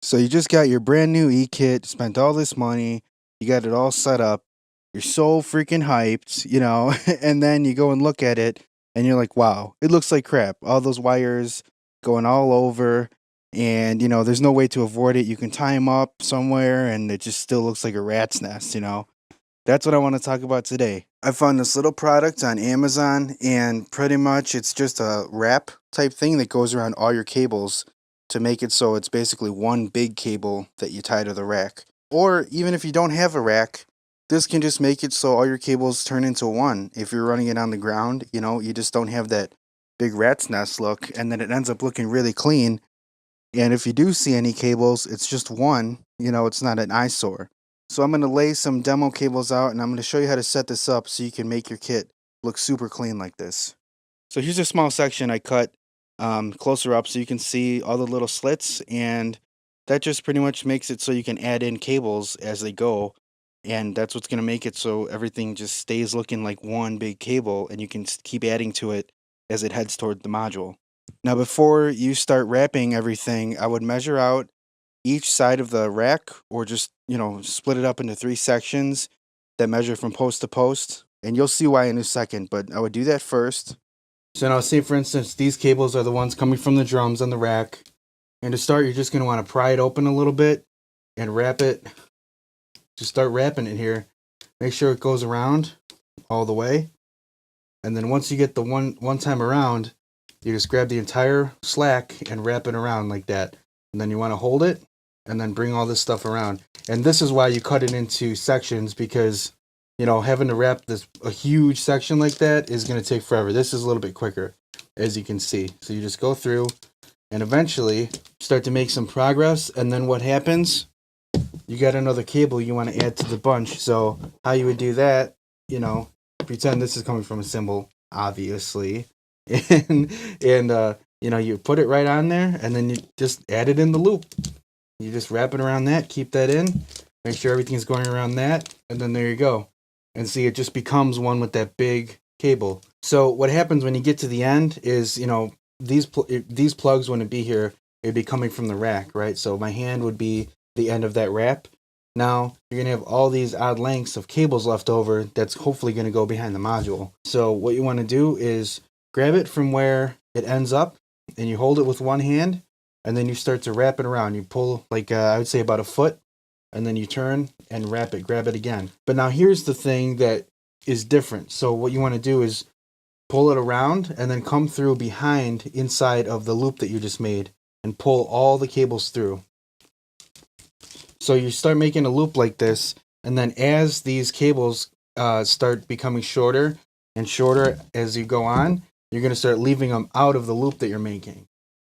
So you just got your brand new e-kit, spent all this money, you got it all set up. You're so freaking hyped, and then you go and look at it and you're like, "Wow, it looks like crap. All those wires going all over and there's no way to avoid it. You can tie them up somewhere and it just still looks like a rat's nest. That's what I want to talk about today. I found this little product on Amazon, and pretty much it's just a wrap type thing that goes around all your cables to make it so it's basically one big cable that you tie to the rack. Or even if you don't have a rack, this can just make it so all your cables turn into one. If you're running it on the ground, you just don't have that big rat's nest look, and then it ends up looking really clean. And if you do see any cables, it's just one, it's not an eyesore. So I'm going to lay some demo cables out and I'm going to show you how to set this up so you can make your kit look super clean like this. So here's a small section I cut closer up so you can see all the little slits, and that just pretty much makes it so you can add in cables as they go, and that's what's going to make it so everything just stays looking like one big cable and you can keep adding to it as it heads toward the module. Now before you start wrapping everything, I would measure out each side of the rack, or just, split it up into 3 sections that measure from post to post. And you'll see why in a second, but I would do that first. So now say for instance, these cables are the ones coming from the drums on the rack. And to start, you're just going to want to pry it open a little bit and wrap it. Just start wrapping it here. Make sure it goes around all the way. And then once you get the one time around, you just grab the entire slack and wrap it around like that. And then you want to hold it and then bring all this stuff around. And this is why you cut it into sections, because, having to wrap a huge section like that is going to take forever. This is a little bit quicker, as you can see. So you just go through and eventually start to make some progress. And then what happens? You got another cable you want to add to the bunch. So how you would do that, pretend this is coming from a cymbal, obviously. And you put it right on there, and then you just add it in the loop. You just wrap it around that, keep that in, make sure everything's going around that, and then there you go. And see, it just becomes one with that big cable. So what happens when you get to the end is, these plugs wouldn't be here, it'd be coming from the rack, right? So my hand would be the end of that wrap. Now, you're going to have all these odd lengths of cables left over that's hopefully going to go behind the module. So what you want to do is grab it from where it ends up, and you hold it with one hand, and then you start to wrap it around. You pull, I would say about a foot, and then you turn and wrap it, grab it again. But now here's the thing that is different. So what you want to do is pull it around and then come through behind inside of the loop that you just made and pull all the cables through. So you start making a loop like this, and then as these cables start becoming shorter and shorter as you go on, you're going to start leaving them out of the loop that you're making.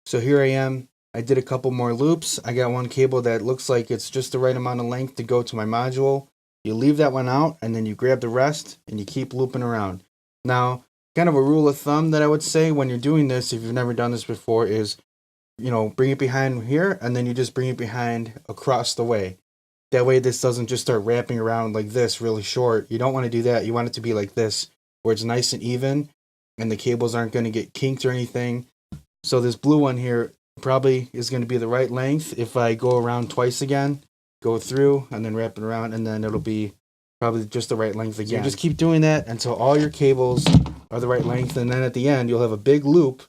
So here I am. I did a couple more loops. I got one cable that looks like it's just the right amount of length to go to my module. You leave that one out, and then you grab the rest, and you keep looping around. Now, kind of a rule of thumb that I would say when you're doing this, if you've never done this before, is, bring it behind here, and then you just bring it behind across the way. That way this doesn't just start wrapping around like this really short. You don't want to do that. You want it to be like this, where it's nice and even, and the cables aren't going to get kinked or anything. So this blue one here probably is going to be the right length. If I go around twice again, go through and then wrap it around, and then it'll be probably just the right length again. So you just keep doing that until all your cables are the right length, and then at the end you'll have a big loop,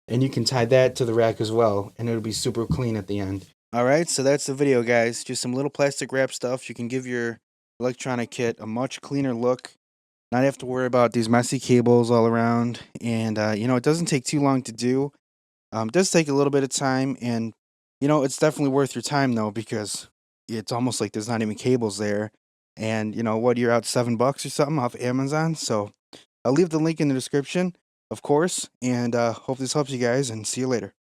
and you can tie that to the rack as well, and it'll be super clean at the end. Alright, so that's the video, guys. Just some little plastic wrap stuff. You can give your electronic kit a much cleaner look. Not have to worry about these messy cables all around. And, it doesn't take too long to do. It does take a little bit of time. And, it's definitely worth your time, though, because it's almost like there's not even cables there. And, you're out $7 or something off Amazon. So I'll leave the link in the description, of course. And hope this helps you guys, and see you later.